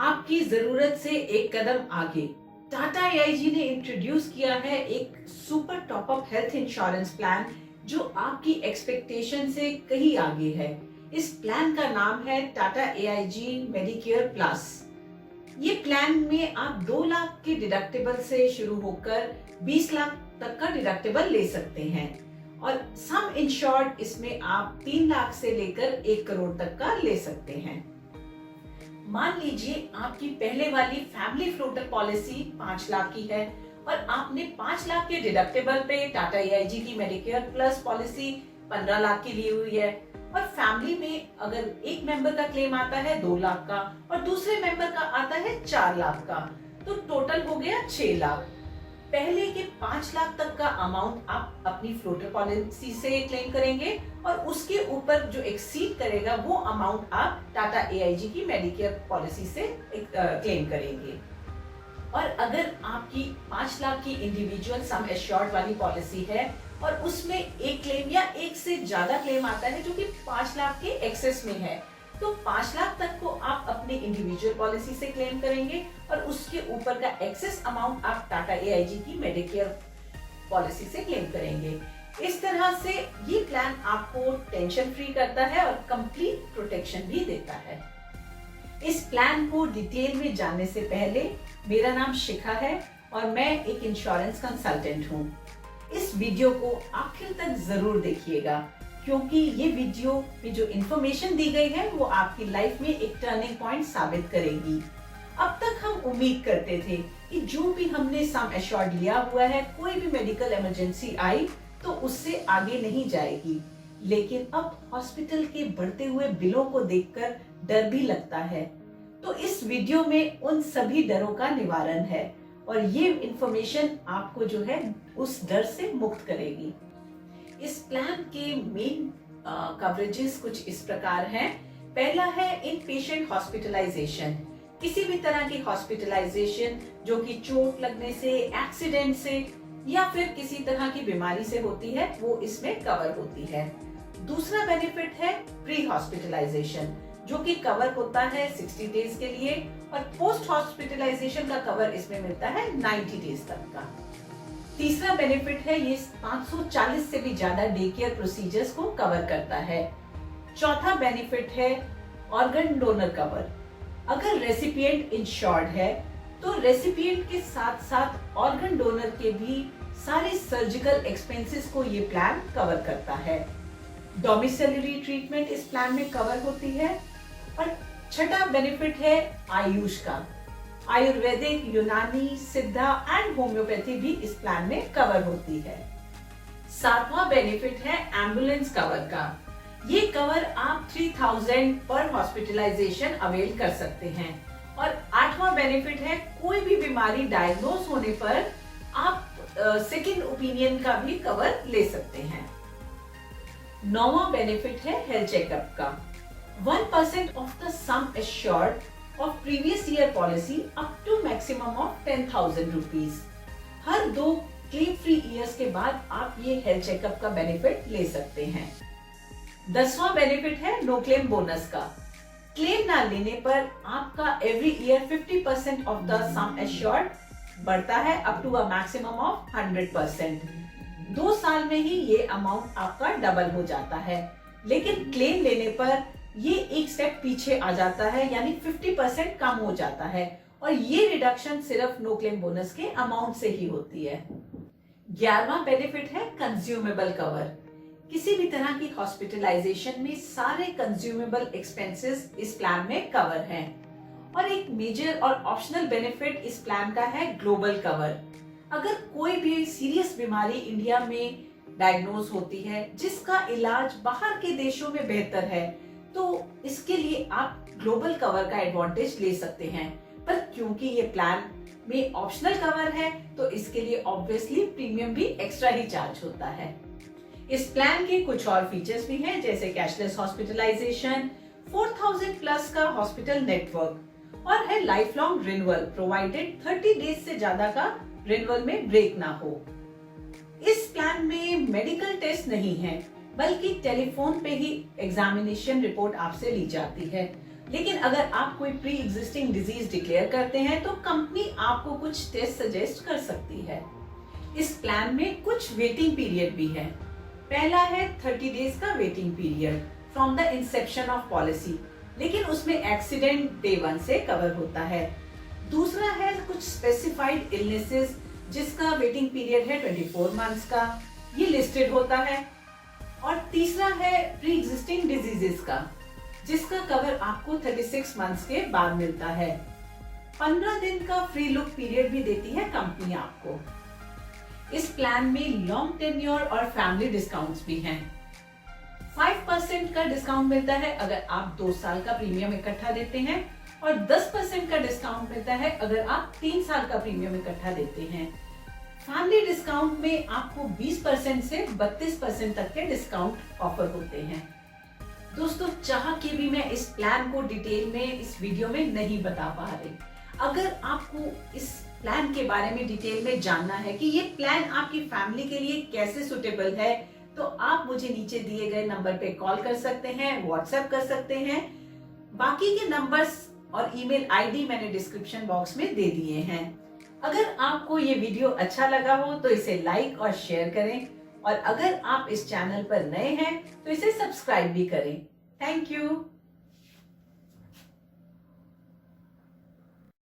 आपकी जरूरत से एक कदम आगे टाटा एआईजी ने इंट्रोड्यूस किया है एक super top up health insurance plan जो आपकी एक्सपेक्टेशन से कहीं आगे है। इस प्लान का नाम है टाटा एआईजी मेडिकेयर प्लस। ये प्लान में आप 2 लाख के डिडक्टिबल से शुरू होकर 20 लाख तक का डिडक्टिबल ले सकते हैं और सम इंश्योर्ड इसमें आप 3 लाख से लेकर 1 करोड़ तक का ले सकते हैं। मान लीजिए आपकी पहले वाली फैमिली फ्लोटर पॉलिसी 5 लाख की है और आपने 5 लाख के डिडक्टिबल पे टाटा एआईजी की मेडिकेयर प्लस पॉलिसी 15 लाख की ली हुई है और फैमिली में अगर एक मेंबर का क्लेम आता है 2 लाख का और दूसरे मेंबर का आता है 4 लाख का, तो टोटल हो गया 6 लाख। पहले के 5 लाख तक का अमाउंट आप अपनी फ्लोटर पॉलिसी से क्लेम करेंगे और उसके ऊपर जो एक्सीड करेगा वो अमाउंट आप टाटा एआईजी की मेडिकेयर पॉलिसी से क्लेम करेंगे। और अगर आपकी 5 लाख की इंडिविजुअल सम एश्योर्ड वाली पॉलिसी है और उसमें एक क्लेम या एक से ज्यादा क्लेम आता है जो कि 5 लाख के एक्सेस में है, तो 5 लाख तक को आप अपनी इंडिविजुअल पॉलिसी से क्लेम करेंगे और उसके ऊपर का एक्सेस अमाउंट आप टाटा एआईजी की मेडिकेयर पॉलिसी से क्लेम करेंगे। इस तरह से ये प्लान आपको टेंशन फ्री करता है और कंप्लीट प्रोटेक्शन भी देता है। इस प्लान को डिटेल में जानने से पहले, मेरा नाम शिखा है और मैं एक इंश्योरेंस कंसल्टेंट हूँ। इस वीडियो को आखिर तक जरूर देखिएगा क्योंकि ये वीडियो में जो इन्फॉर्मेशन दी गई है वो आपकी लाइफ में एक टर्निंग पॉइंट साबित करेगी। अब तक हम उम्मीद करते थे कि जो भी हमने सम एश्योर्ड लिया हुआ है, कोई भी मेडिकल इमरजेंसी आई तो उससे आगे नहीं जाएगी, लेकिन अब हॉस्पिटल के बढ़ते हुए बिलों को देखकर डर भी लगता है। तो इस वीडियो में उन सभी डरों का निवारण है और ये इंफॉर्मेशन आपको जो है उस डर से मुक्त करेगी। इस प्लान के मेन कवरेजेस कुछ इस प्रकार हैं। पहला है इन पेशेंट हॉस्पिटलाइजेशन। किसी भी तरह की हॉस्पिटलाइजेशन जो कि चोट लगने से, एक्सीडेंट से या फिर किसी तरह की बीमारी से होती है वो इसमें कवर होती है। दूसरा बेनिफिट है प्री हॉस्पिटलाइजेशन जो कि कवर होता है 60 डेज के लिए और पोस्ट हॉस्पिटलाइजेशन का कवर इसमें मिलता है 90 डेज तक का। तीसरा बेनिफिट है ये 540 से भी ज्यादा डे केयर प्रोसीजर्स को कवर करता है। चौथा बेनिफिट है ऑर्गन डोनर कवर। अगर रेसिपिएंट इंश्योर्ड है तो रेसिपिएंट के साथ साथ ऑर्गन डोनर के भी सारे सर्जिकल एक्सपेंसेस को ये प्लान कवर करता है। डोमिसिलरी ट्रीटमेंट इस प्लान में कवर होती है। और छठा बेनिफिट है आयुष का। आयुर्वेदिक, यूनानी, सिद्धा एंड होम्योपैथी भी इस प्लान में कवर होती है। सातवां बेनिफिट है एम्बुलेंस कवर का। ये कवर आप 3000 पर हॉस्पिटलाइजेशन अवेल कर सकते हैं। और आठवां बेनिफिट है कोई भी बीमारी डायग्नोज होने पर आप सेकंड ओपिनियन का भी कवर ले सकते हैं। नौवां बेनिफिट है हेल्थ चेकअप का। 1% of the sum assured of previous year policy up to maximum of 10,000 rupees। Her 2 claim free years के बाद आप ये हेल्थ चेकअप का बेनिफिट ले सकते हैं। 10वां बेनिफिट है नो क्लेम बोनस का। क्लेम ना लेने पर आपका every year 50% of the sum assured बढ़ता है up to a maximum of 100%। 2 साल में ही ये अमाउंट आपका डबल हो जाता है, लेकिन क्लेम लेने पर ये एक स्टेप पीछे आ जाता है यानी 50% कम हो जाता है और ये रिडक्शन सिर्फ नो क्लेम बोनस के अमाउंट से ही होती है। 11वां बेनिफिट है कंज्यूमेबल कवर। किसी भी तरह की हॉस्पिटलाइजेशन में सारे कंज्यूमेबल एक्सपेंसेस इस प्लान में कवर हैं। और एक मेजर और ऑप्शनल बेनिफिट इस प्लान का है ग्लोबल कवर। अगर कोई भी सीरियस बीमारी इंडिया में डायग्नोज होती है जिसका इलाज बाहर के देशों में बेहतर है तो इसके लिए आप ग्लोबल कवर का एडवांटेज ले सकते हैं। पर क्योंकि ये प्लान में ऑप्शनल कवर है तो इसके लिए ऑब्वियसली प्रीमियम भी एक्स्ट्रा ही चार्ज होता है। इस प्लान के कुछ और फीचर्स भी हैं जैसे कैशलेस हॉस्पिटलाइजेशन, 4000 प्लस का हॉस्पिटल नेटवर्क और है life long renewal provided 30 days से ज्यादा का रिन्यूअल में ब्रेक ना हो। इस प्लान में मेडिकल टेस्ट नहीं है बल्कि टेलीफोन पे ही एग्जामिनेशन रिपोर्ट आपसे ली जाती है। लेकिन अगर आप कोई प्री एग्जिस्टिंग डिजीज डिक्लेयर करते हैं तो कंपनी आपको कुछ टेस्ट सजेस्ट कर सकती है। इस प्लान में कुछ वेटिंग पीरियड भी है। पहला है 30 डेज का waiting period from the Inception of policy, लेकिन उसमें एक्सीडेंट डे 1 से कवर होता है। दूसरा है कुछ स्पेसिफाइड इलनेसेस जिसका वेटिंग पीरियड है 24 मंथ्स का, ये लिस्टेड होता है। और तीसरा है प्री एग्जिस्टिंग डिजीजेस का, जिसका कवर आपको 36 मंथ्स के बाद मिलता है। 15 दिन का फ्री लुक पीरियड भी देती है कंपनी आपको। इस प्लान में लॉन्ग टेन्योर और फैमिली डिस्काउंट्स भी हैं। 5% का डिस्काउंट मिलता है अगर आप 2 साल का प्रीमियम इकट्ठा देते हैं और 10% का डिस्काउंट मिलता है अगर आप 3 साल का प्रीमियम इकट्ठा देते हैं। फैमिली डिस्काउंट में आपको 20% से 32% तक के डिस्काउंट ऑफर होते हैं। दोस्तों, चाह के भी मैं इस प्लान को डिटेल में इस वीडियो में नहीं बता पा रही। अगर आपको इस प्लान के बारे में डिटेल में जानना है कि ये प्लान आपकी फैमिली के लिए कैसे सुटेबल है, तो आप मुझे नीचे दिए गए नंबर पे कॉल कर सकते हैं, व्हाट्सएप कर सकते हैं। बाकी के नंबर्स और ईमेल आईडी मैंने डिस्क्रिप्शन बॉक्स में दे दिए हैं। अगर आपको ये वीडियो अच्छा लगा हो तो इसे लाइक और शेयर करें, और अगर आप इस चैनल पर नए हैं तो इसे सब्सक्राइब भी करें। Thank you.